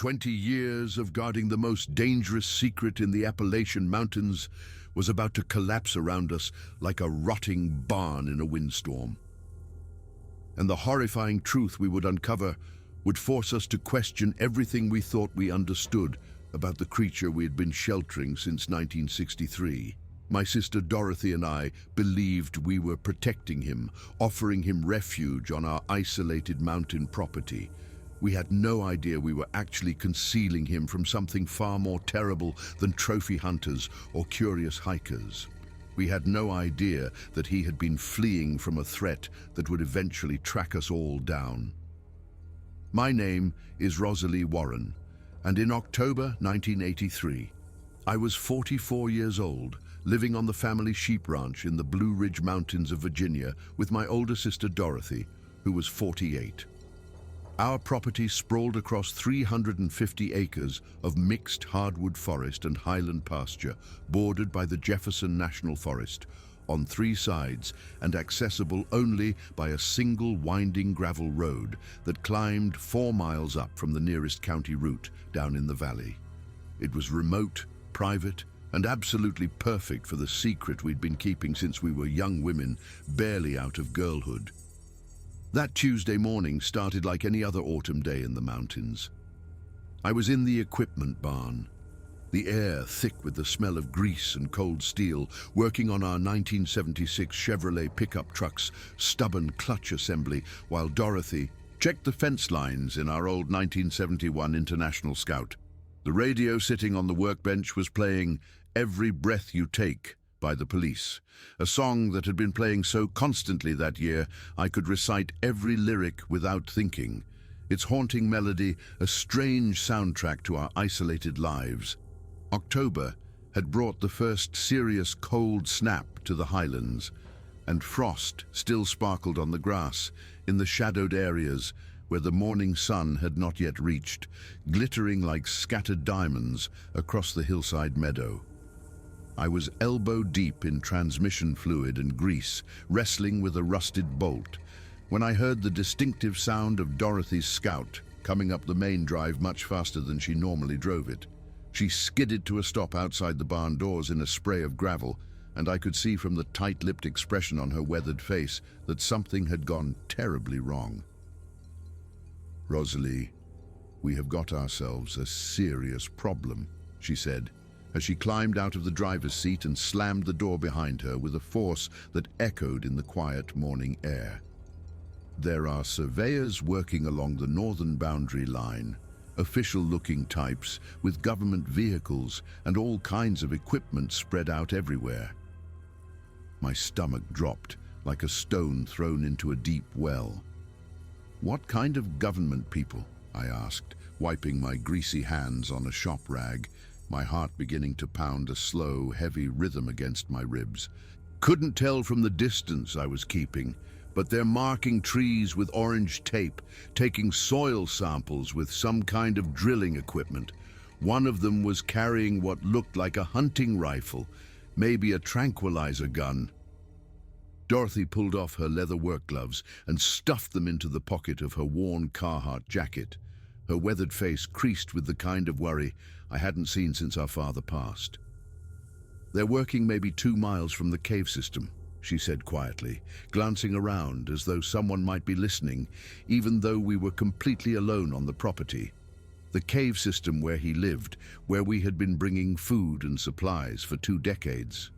20 years of guarding the most dangerous secret in the Appalachian Mountains was about to collapse around us like a rotting barn in a windstorm. And the horrifying truth we would uncover would force us to question everything we thought we understood about the creature we had been sheltering since 1963. My sister Dorothy and I believed we were protecting him, offering him refuge on our isolated mountain property. We had no idea we were actually concealing him from something far more terrible than trophy hunters or curious hikers. We had no idea that he had been fleeing from a threat that would eventually track us all down. My name is Rosalie Warren, and in October 1983, I was 44 years old, living on the family sheep ranch in the Blue Ridge Mountains of Virginia with my older sister Dorothy, who was 48. Our property sprawled across 350 acres of mixed hardwood forest and highland pasture, bordered by the Jefferson National Forest, on 3 sides and accessible only by a single winding gravel road that climbed 4 miles up from the nearest county route down in the valley. It was remote, private, and absolutely perfect for the secret we'd been keeping since we were young women, barely out of girlhood. That Tuesday morning started like any other autumn day in the mountains. I was in the equipment barn, the air thick with the smell of grease and cold steel, working on our 1976 Chevrolet pickup truck's stubborn clutch assembly, while Dorothy checked the fence lines in our old 1971 International Scout. The radio sitting on the workbench was playing "Every Breath You Take" by The Police, a song that had been playing so constantly that year I could recite every lyric without thinking, its haunting melody a strange soundtrack to our isolated lives. October had brought the first serious cold snap to the highlands, and frost still sparkled on the grass in the shadowed areas where the morning sun had not yet reached, glittering like scattered diamonds across the hillside meadow. I was elbow deep in transmission fluid and grease, wrestling with a rusted bolt, when I heard the distinctive sound of Dorothy's Scout coming up the main drive much faster than she normally drove it. She skidded to a stop outside the barn doors in a spray of gravel, and I could see from the tight-lipped expression on her weathered face that something had gone terribly wrong. "Rosalie, we have got ourselves a serious problem," she said, as she climbed out of the driver's seat and slammed the door behind her with a force that echoed in the quiet morning air. "There are surveyors working along the northern boundary line, official-looking types with government vehicles and all kinds of equipment spread out everywhere." My stomach dropped like a stone thrown into a deep well. "What kind of government people?" I asked, wiping my greasy hands on a shop rag, my heart beginning to pound a slow, heavy rhythm against my ribs. Couldn't tell from the distance I was keeping, but they're marking trees with orange tape, taking soil samples with some kind of drilling equipment. One of them was carrying what looked like a hunting rifle, maybe a tranquilizer gun. Dorothy pulled off her leather work gloves and stuffed them into the pocket of her worn Carhartt jacket, her weathered face creased with the kind of worry I hadn't seen since our father passed. "They're working maybe 2 miles from the cave system," she said quietly, glancing around as though someone might be listening, even though we were completely alone on the property. The cave system where he lived, where we had been bringing food and supplies for 2 decades.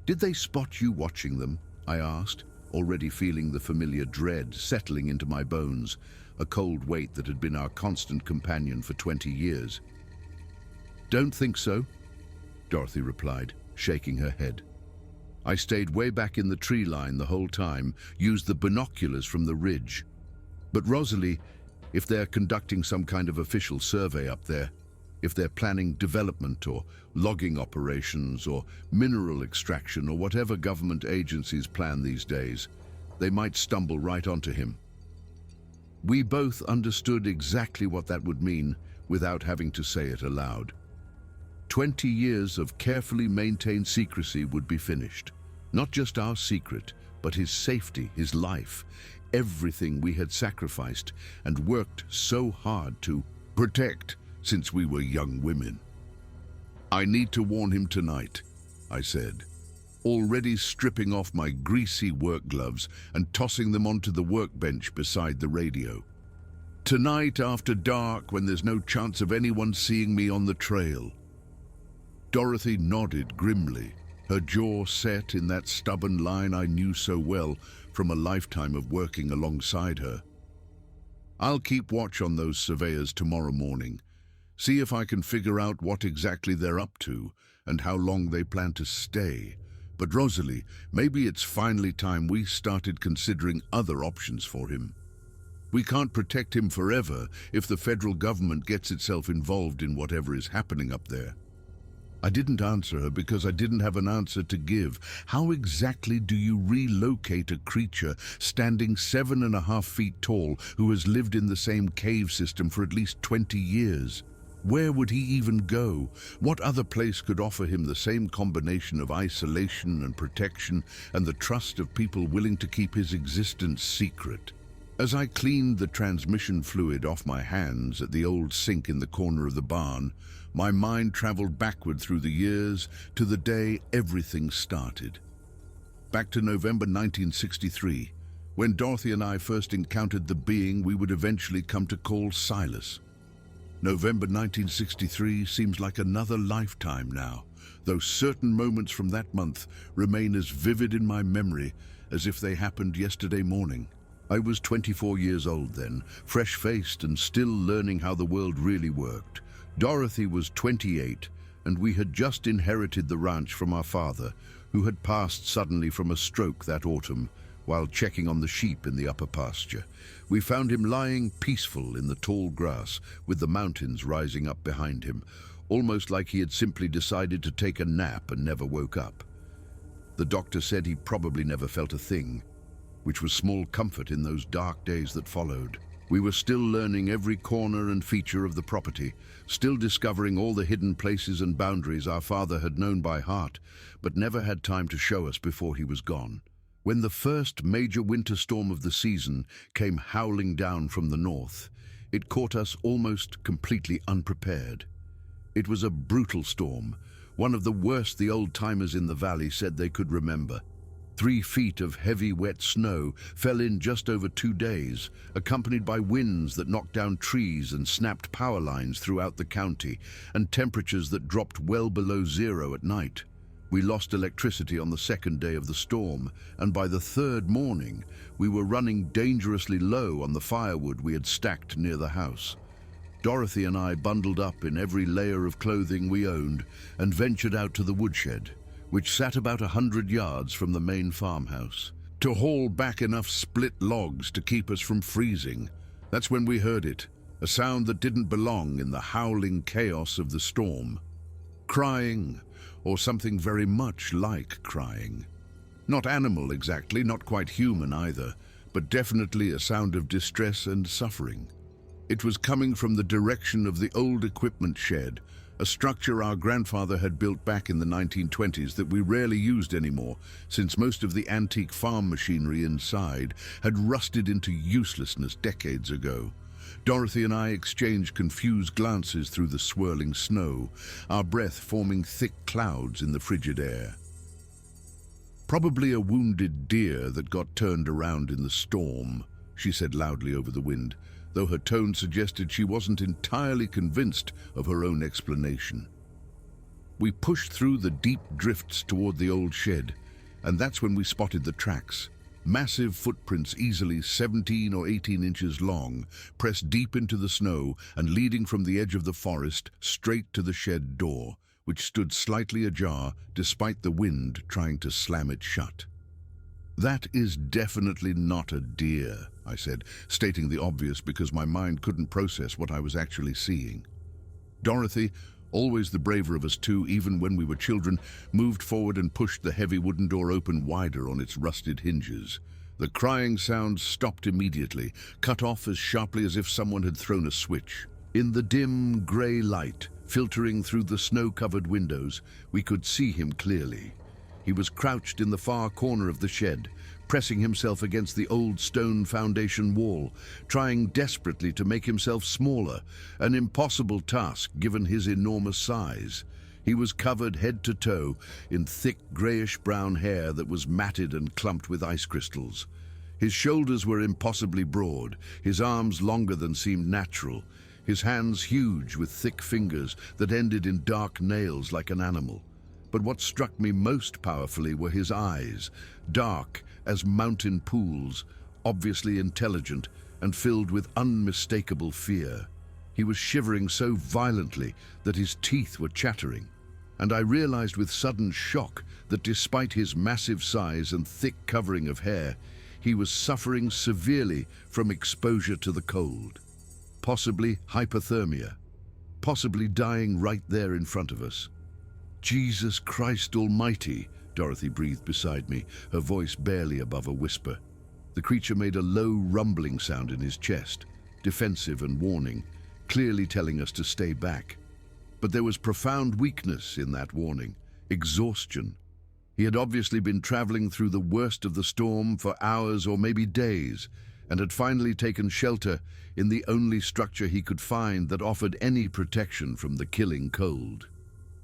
"Did they spot you watching them?" I asked, already feeling the familiar dread settling into my bones, a cold weight that had been our constant companion for 20 years. "Don't think so," Dorothy replied, shaking her head. "I stayed way back in the tree line the whole time, used the binoculars from the ridge. But Rosalie, if they're conducting some kind of official survey up there, if they're planning development or logging operations or mineral extraction or whatever government agencies plan these days, they might stumble right onto him." We both understood exactly what that would mean without having to say it aloud. 20 years of carefully maintained secrecy would be finished. Not just our secret, but his safety, his life, everything we had sacrificed and worked so hard to Protect, since we were young women. I need to warn him tonight, I said, already stripping off my greasy work gloves and tossing them onto the workbench beside the radio. Tonight after dark, when there's no chance of anyone seeing me on the trail. Dorothy nodded grimly, her jaw set in that stubborn line I knew so well from a lifetime of working alongside her. I'll keep watch on those surveyors tomorrow morning, see if I can figure out what exactly they're up to and how long they plan to stay. But Rosalie, maybe it's finally time we started considering other options for him. We can't protect him forever if the federal government gets itself involved in whatever is happening up there. I didn't answer her because I didn't have an answer to give. How exactly do you relocate a creature standing 7.5 feet tall who has lived in the same cave system for at least 20 years? Where would he even go? What other place could offer him the same combination of isolation and protection and the trust of people willing to keep his existence secret? As I cleaned the transmission fluid off my hands at the old sink in the corner of the barn, my mind traveled backward through the years to the day everything started. Back to November 1963, when Dorothy and I first encountered the being we would eventually come to call Silas. November 1963 seems like another lifetime now, though certain moments from that month remain as vivid in my memory as if they happened yesterday morning. I was 24 years old then, fresh-faced and still learning how the world really worked. Dorothy was 28, and we had just inherited the ranch from our father, who had passed suddenly from a stroke that autumn while checking on the sheep in the upper pasture. We found him lying peaceful in the tall grass, with the mountains rising up behind him, almost like he had simply decided to take a nap and never woke up. The doctor said he probably never felt a thing, which was small comfort in those dark days that followed. We were still learning every corner and feature of the property, still discovering all the hidden places and boundaries our father had known by heart, but never had time to show us before he was gone. When the first major winter storm of the season came howling down from the north, it caught us almost completely unprepared. It was a brutal storm, one of the worst the old-timers in the valley said they could remember. 3 feet of heavy, wet snow fell in just over 2 days, accompanied by winds that knocked down trees and snapped power lines throughout the county, and temperatures that dropped well below zero at night. We lost electricity on the second day of the storm, and by the third morning, we were running dangerously low on the firewood we had stacked near the house. Dorothy and I bundled up in every layer of clothing we owned and ventured out to the woodshed, which sat about 100 yards from the main farmhouse, to haul back enough split logs to keep us from freezing. That's when we heard it, a sound that didn't belong in the howling chaos of the storm. Crying, or something very much like crying. Not animal exactly, not quite human either, but definitely a sound of distress and suffering. It was coming from the direction of the old equipment shed, a structure our grandfather had built back in the 1920s that we rarely used anymore, since most of the antique farm machinery inside had rusted into uselessness decades ago. Dorothy and I exchanged confused glances through the swirling snow, our breath forming thick clouds in the frigid air. "Probably a wounded deer that got turned around in the storm," she said loudly over the wind, though her tone suggested she wasn't entirely convinced of her own explanation. We pushed through the deep drifts toward the old shed, and that's when we spotted the tracks. Massive footprints easily 17 or 18 inches long, pressed deep into the snow and leading from the edge of the forest straight to the shed door, which stood slightly ajar despite the wind trying to slam it shut. "That is definitely not a deer," I said, stating the obvious because my mind couldn't process what I was actually seeing. Dorothy, always the braver of us two even when we were children, moved forward and pushed the heavy wooden door open wider on its rusted hinges. The crying sound stopped immediately, cut off as sharply as if someone had thrown a switch. In the dim, grey light, filtering through the snow-covered windows, we could see him clearly. He was crouched in the far corner of the shed, pressing himself against the old stone foundation wall, trying desperately to make himself smaller, an impossible task given his enormous size. He was covered head to toe in thick greyish-brown hair that was matted and clumped with ice crystals. His shoulders were impossibly broad, his arms longer than seemed natural, his hands huge with thick fingers that ended in dark nails like an animal. But what struck me most powerfully were his eyes, dark as mountain pools, obviously intelligent and filled with unmistakable fear. He was shivering so violently that his teeth were chattering, and I realized with sudden shock that despite his massive size and thick covering of hair, he was suffering severely from exposure to the cold. Possibly hypothermia, possibly dying right there in front of us. "Jesus Christ Almighty," Dorothy breathed beside me, her voice barely above a whisper. The creature made a low rumbling sound in his chest, defensive and warning, clearly telling us to stay back. But there was profound weakness in that warning, exhaustion. He had obviously been traveling through the worst of the storm for hours or maybe days, and had finally taken shelter in the only structure he could find that offered any protection from the killing cold.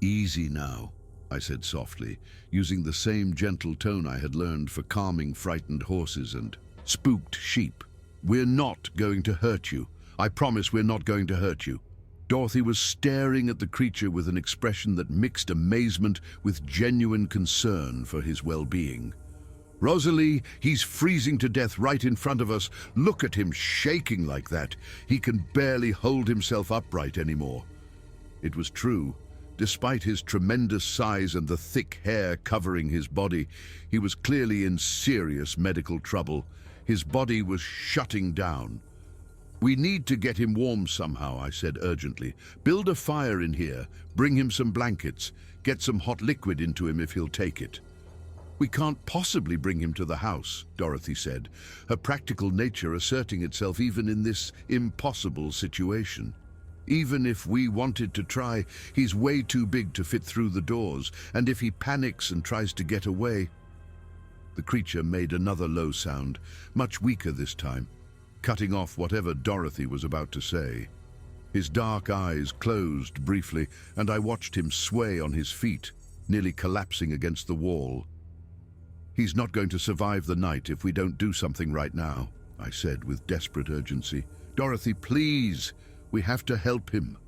"Easy now," I said softly, using the same gentle tone I had learned for calming frightened horses and spooked sheep. "We're not going to hurt you. I promise we're not going to hurt you." Dorothy was staring at the creature with an expression that mixed amazement with genuine concern for his well-being. "Rosalie, he's freezing to death right in front of us. Look at him shaking like that. He can barely hold himself upright anymore." It was true. Despite his tremendous size and the thick hair covering his body, he was clearly in serious medical trouble. His body was shutting down. "We need to get him warm somehow," I said urgently. "Build a fire in here, bring him some blankets, get some hot liquid into him if he'll take it." "We can't possibly bring him to the house," Dorothy said, her practical nature asserting itself even in this impossible situation. "Even if we wanted to try, he's way too big to fit through the doors, and if he panics and tries to get away—" The creature made another low sound, much weaker this time, cutting off whatever Dorothy was about to say. His dark eyes closed briefly, and I watched him sway on his feet, nearly collapsing against the wall. "He's not going to survive the night if we don't do something right now," I said with desperate urgency. "Dorothy, please! We have to help him."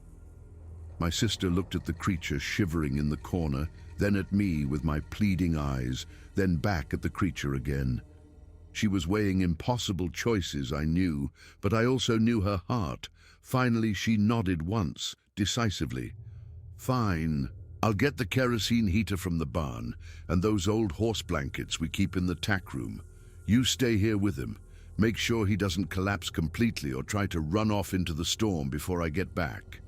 My sister looked at the creature shivering in the corner, then at me with my pleading eyes, then back at the creature again. She was weighing impossible choices, I knew, but I also knew her heart. Finally, she nodded once, decisively. "Fine. I'll get the kerosene heater from the barn, and those old horse blankets we keep in the tack room. You stay here with him. Make sure he doesn't collapse completely or try to run off into the storm before I get back."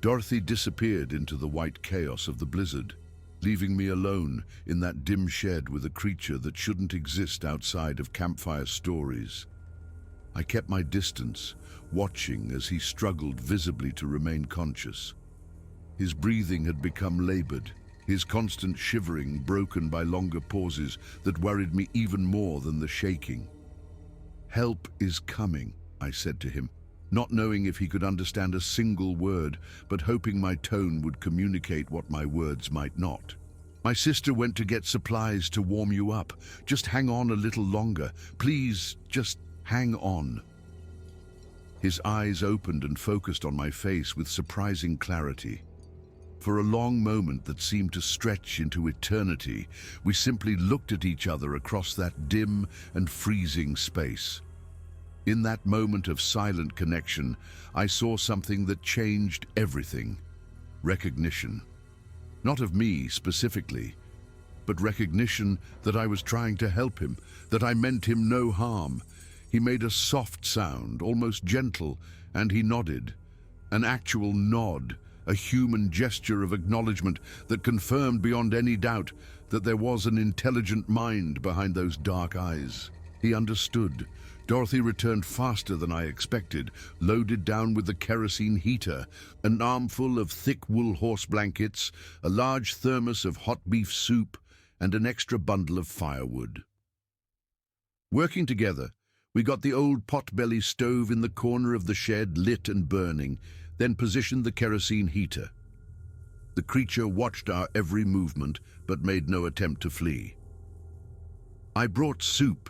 Dorothy disappeared into the white chaos of the blizzard, leaving me alone in that dim shed with a creature that shouldn't exist outside of campfire stories. I kept my distance, watching as he struggled visibly to remain conscious. His breathing had become labored, his constant shivering broken by longer pauses that worried me even more than the shaking. "Help is coming," I said to him, not knowing if he could understand a single word, but hoping my tone would communicate what my words might not. "My sister went to get supplies to warm you up. Just hang on a little longer. Please, just hang on." His eyes opened and focused on my face with surprising clarity. For a long moment that seemed to stretch into eternity, we simply looked at each other across that dim and freezing space. In that moment of silent connection, I saw something that changed everything. Recognition. Not of me specifically, but recognition that I was trying to help him, that I meant him no harm. He made a soft sound, almost gentle, and he nodded. An actual nod, a human gesture of acknowledgement that confirmed beyond any doubt that there was an intelligent mind behind those dark eyes. He understood. Dorothy returned faster than I expected, loaded down with the kerosene heater, an armful of thick wool horse blankets, a large thermos of hot beef soup, and an extra bundle of firewood. Working together, we got the old potbelly stove in the corner of the shed lit and burning, then positioned the kerosene heater. The creature watched our every movement, but made no attempt to flee. "I brought soup,"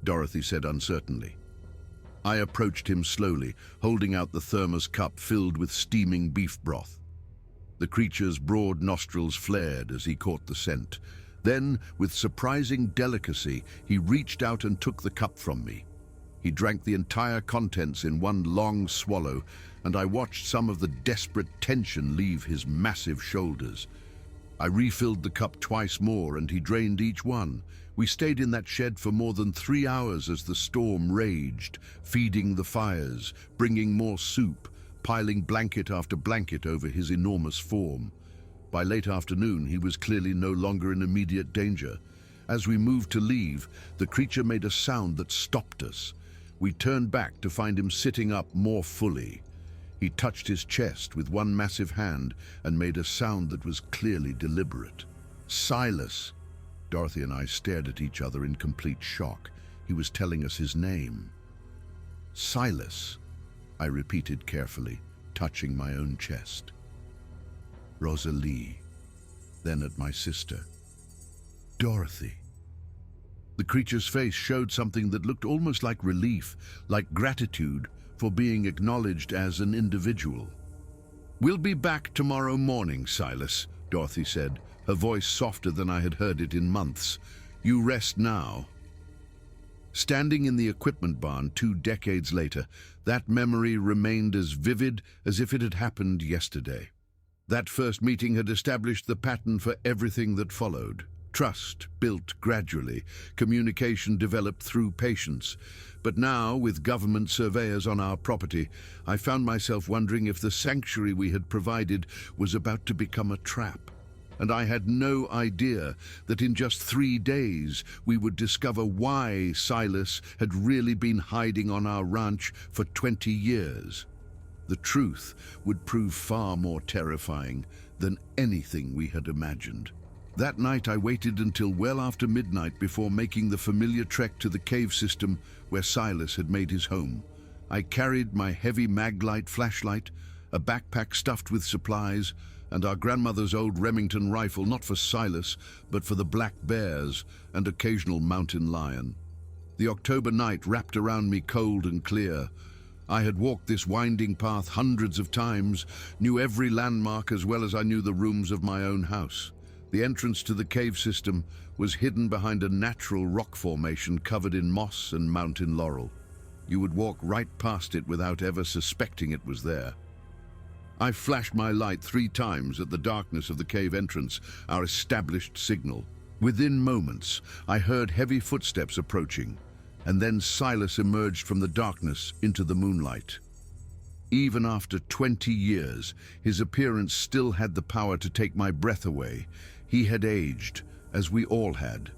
Dorothy said uncertainly. I approached him slowly, holding out the thermos cup filled with steaming beef broth. The creature's broad nostrils flared as he caught the scent. Then, with surprising delicacy, he reached out and took the cup from me. He drank the entire contents in one long swallow, and I watched some of the desperate tension leave his massive shoulders. I refilled the cup twice more, and he drained each one. We stayed in that shed for more than 3 hours as the storm raged, feeding the fires, bringing more soup, piling blanket after blanket over his enormous form. By late afternoon, he was clearly no longer in immediate danger. As we moved to leave, the creature made a sound that stopped us. We turned back to find him sitting up more fully. He touched his chest with one massive hand and made a sound that was clearly deliberate. "Silas." Dorothy and I stared at each other in complete shock. He was telling us his name. "Silas," I repeated carefully, touching my own chest. "Rosalie," then at my sister. "Dorothy." The creature's face showed something that looked almost like relief, like gratitude for being acknowledged as an individual. "We'll be back tomorrow morning, Silas," Dorothy said, her voice softer than I had heard it in months. "You rest now." Standing in the equipment barn 2 decades later, that memory remained as vivid as if it had happened yesterday. That first meeting had established the pattern for everything that followed. Trust built gradually, communication developed through patience. But now, with government surveyors on our property, I found myself wondering if the sanctuary we had provided was about to become a trap. And I had no idea that in just 3 days we would discover why Silas had really been hiding on our ranch for 20 years. The truth would prove far more terrifying than anything we had imagined. That night I waited until well after midnight before making the familiar trek to the cave system where Silas had made his home. I carried my heavy Maglite flashlight, a backpack stuffed with supplies, and our grandmother's old Remington rifle, not for Silas, but for the black bears and occasional mountain lion. The October night wrapped around me cold and clear. I had walked this winding path hundreds of times, knew every landmark as well as I knew the rooms of my own house. The entrance to the cave system was hidden behind a natural rock formation covered in moss and mountain laurel. You would walk right past it without ever suspecting it was there. I flashed my light 3 times at the darkness of the cave entrance, our established signal. Within moments, I heard heavy footsteps approaching, and then Silas emerged from the darkness into the moonlight. Even after 20 years, his appearance still had the power to take my breath away. He had aged, as we all had.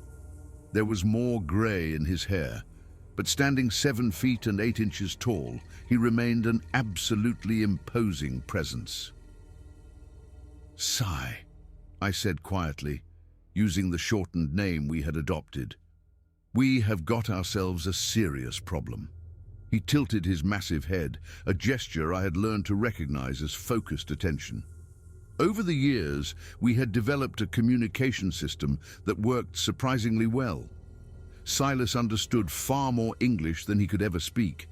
There was more gray in his hair, but standing 7 feet and 8 inches tall, he remained an absolutely imposing presence. "Sai," I said quietly, using the shortened name we had adopted. "We have got ourselves a serious problem." He tilted his massive head, a gesture I had learned to recognize as focused attention. Over the years, we had developed a communication system that worked surprisingly well. Silas understood far more English than he could ever speak,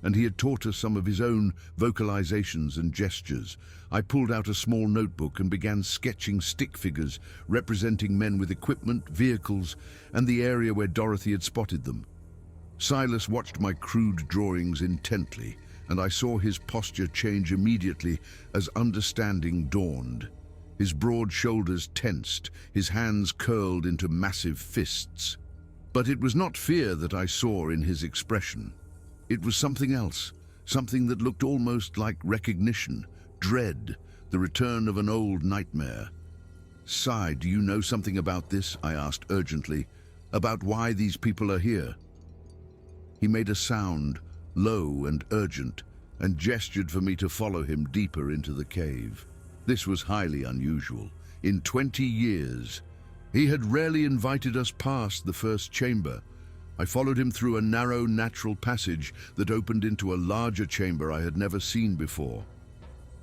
and he had taught us some of his own vocalizations and gestures. I pulled out a small notebook and began sketching stick figures representing men with equipment, vehicles, and the area where Dorothy had spotted them. Silas watched my crude drawings intently, and I saw his posture change immediately as understanding dawned. His broad shoulders tensed, his hands curled into massive fists. But it was not fear that I saw in his expression. It was something else, something that looked almost like recognition, dread, the return of an old nightmare. "Sai, do you know something about this?" I asked urgently. "About why these people are here?" He made a sound, low and urgent, and gestured for me to follow him deeper into the cave. This was highly unusual. In 20 years, he had rarely invited us past the first chamber. I followed him through a narrow, natural passage that opened into a larger chamber I had never seen before.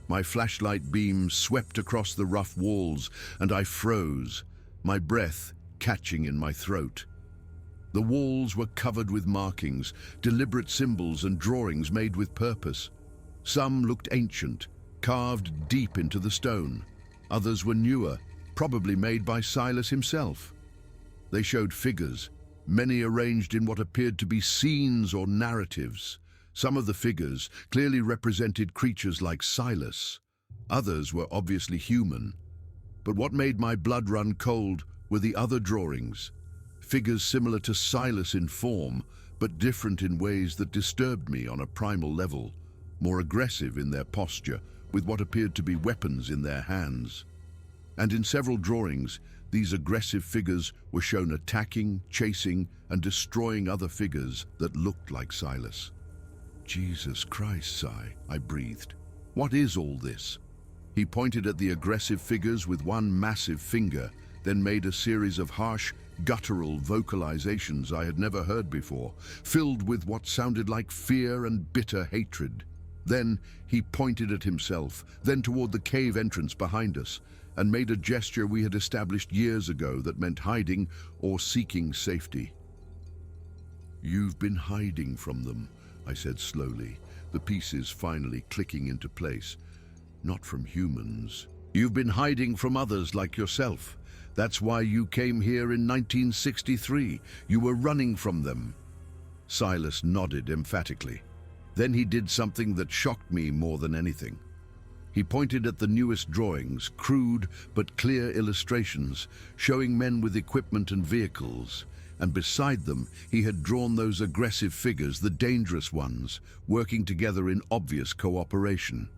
My flashlight beam swept across the rough walls, and I froze, my breath catching in my throat. The walls were covered with markings, deliberate symbols and drawings made with purpose. Some looked ancient, carved deep into the stone. Others were newer, probably made by Silas himself. They showed figures, many arranged in what appeared to be scenes or narratives. Some of the figures clearly represented creatures like Silas. Others were obviously human. But what made my blood run cold were the other drawings. Figures similar to Silas in form, but different in ways that disturbed me on a primal level, more aggressive in their posture, with what appeared to be weapons in their hands. And in several drawings, these aggressive figures were shown attacking, chasing, and destroying other figures that looked like Silas. Jesus Christ, I breathed. What is all this? He pointed at the aggressive figures with one massive finger, then made a series of harsh, guttural vocalizations I had never heard before, filled with what sounded like fear and bitter hatred. Then he pointed at himself, then toward the cave entrance behind us, and made a gesture we had established years ago that meant hiding or seeking safety. "You've been hiding from them," I said slowly, the pieces finally clicking into place. "Not from humans. You've been hiding from others like yourself. That's why you came here in 1963. You were running from them." Silas nodded emphatically. Then he did something that shocked me more than anything. He pointed at the newest drawings, crude but clear illustrations, showing men with equipment and vehicles. And beside them, he had drawn those aggressive figures, the dangerous ones, working together in obvious cooperation.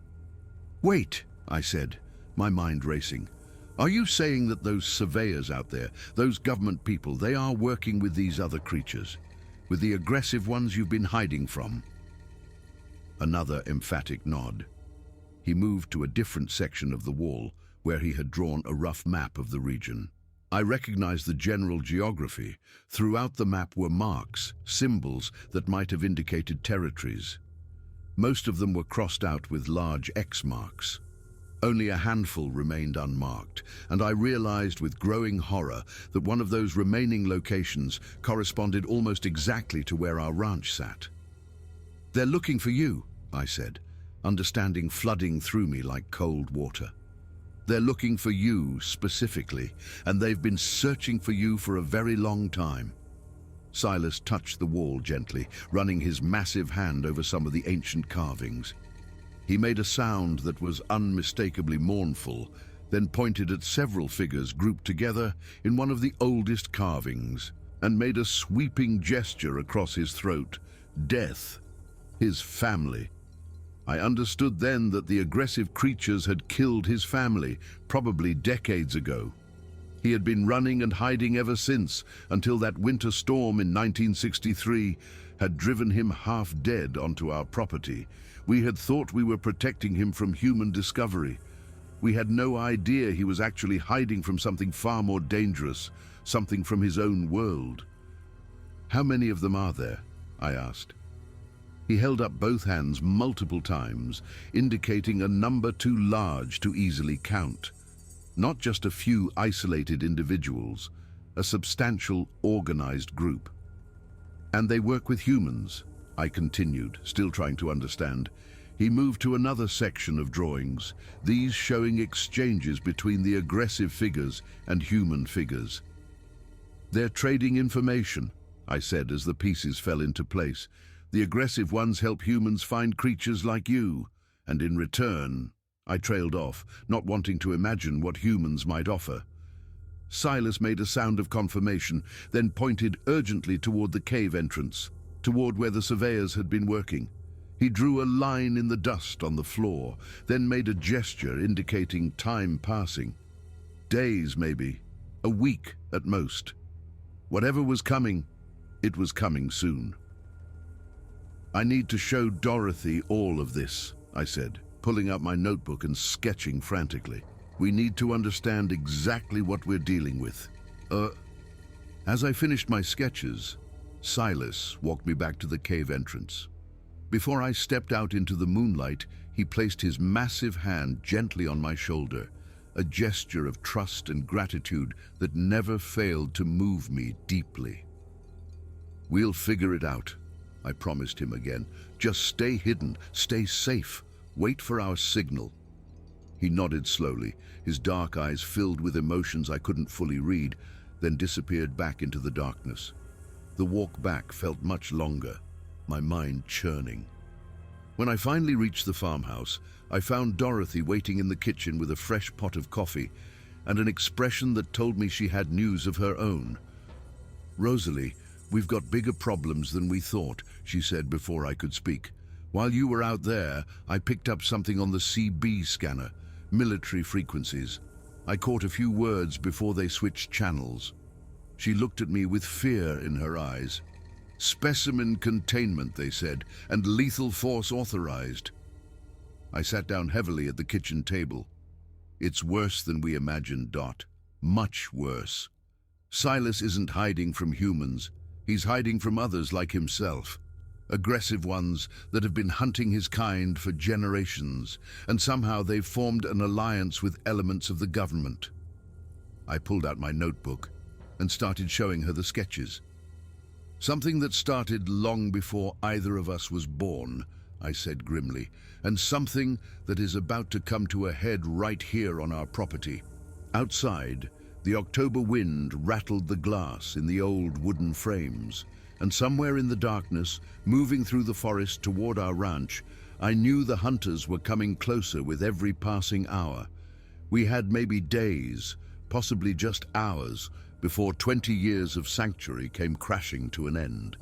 "Wait," I said, my mind racing. "Are you saying that those surveyors out there, those government people, they are working with these other creatures? With the aggressive ones you've been hiding from?" Another emphatic nod. He moved to a different section of the wall, where he had drawn a rough map of the region. I recognized the general geography. Throughout the map were marks, symbols that might have indicated territories. Most of them were crossed out with large X marks. Only a handful remained unmarked, and I realized with growing horror that one of those remaining locations corresponded almost exactly to where our ranch sat. "They're looking for you," I said, understanding flooding through me like cold water. "They're looking for you specifically, and they've been searching for you for a very long time." Silas touched the wall gently, running his massive hand over some of the ancient carvings. He made a sound that was unmistakably mournful, then pointed at several figures grouped together in one of the oldest carvings, and made a sweeping gesture across his throat. Death. His family. I understood then that the aggressive creatures had killed his family, probably decades ago. He had been running and hiding ever since, until that winter storm in 1963 had driven him half dead onto our property. We had thought we were protecting him from human discovery. We had no idea he was actually hiding from something far more dangerous, something from his own world. "How many of them are there?" I asked. He held up both hands multiple times, indicating a number too large to easily count. Not just a few isolated individuals, a substantial, organized group. "And they work with humans," I continued, still trying to understand. He moved to another section of drawings, these showing exchanges between the aggressive figures and human figures. "They're trading information," I said as the pieces fell into place. "The aggressive ones help humans find creatures like you, and in return..." I trailed off, not wanting to imagine what humans might offer. Silas made a sound of confirmation, then pointed urgently toward the cave entrance, toward where the surveyors had been working. He drew a line in the dust on the floor, then made a gesture indicating time passing. Days, maybe. A week at most. Whatever was coming, it was coming soon. "I need to show Dorothy all of this," I said, pulling out my notebook and sketching frantically. "We need to understand exactly what we're dealing with." As I finished my sketches, Silas walked me back to the cave entrance. Before I stepped out into the moonlight, he placed his massive hand gently on my shoulder, a gesture of trust and gratitude that never failed to move me deeply. "We'll figure it out," I promised him again. "Just stay hidden, stay safe, wait for our signal." He nodded slowly, his dark eyes filled with emotions I couldn't fully read, then disappeared back into the darkness. The walk back felt much longer, my mind churning. When I finally reached the farmhouse, I found Dorothy waiting in the kitchen with a fresh pot of coffee and an expression that told me she had news of her own. "Rosalie, we've got bigger problems than we thought," she said before I could speak. "While you were out there, I picked up something on the CB scanner, military frequencies. I caught a few words before they switched channels." She looked at me with fear in her eyes. "Specimen containment," they said, "and lethal force authorized." I sat down heavily at the kitchen table. "It's worse than we imagined, Dot. Much worse. Silas isn't hiding from humans. He's hiding from others like himself. Aggressive ones that have been hunting his kind for generations, and somehow they've formed an alliance with elements of the government." I pulled out my notebook and started showing her the sketches. "Something that started long before either of us was born," I said grimly, "and something that is about to come to a head right here on our property." Outside, the October wind rattled the glass in the old wooden frames, and somewhere in the darkness, moving through the forest toward our ranch, I knew the hunters were coming closer with every passing hour. We had maybe days, possibly just hours, before 20 years of sanctuary came crashing to an end.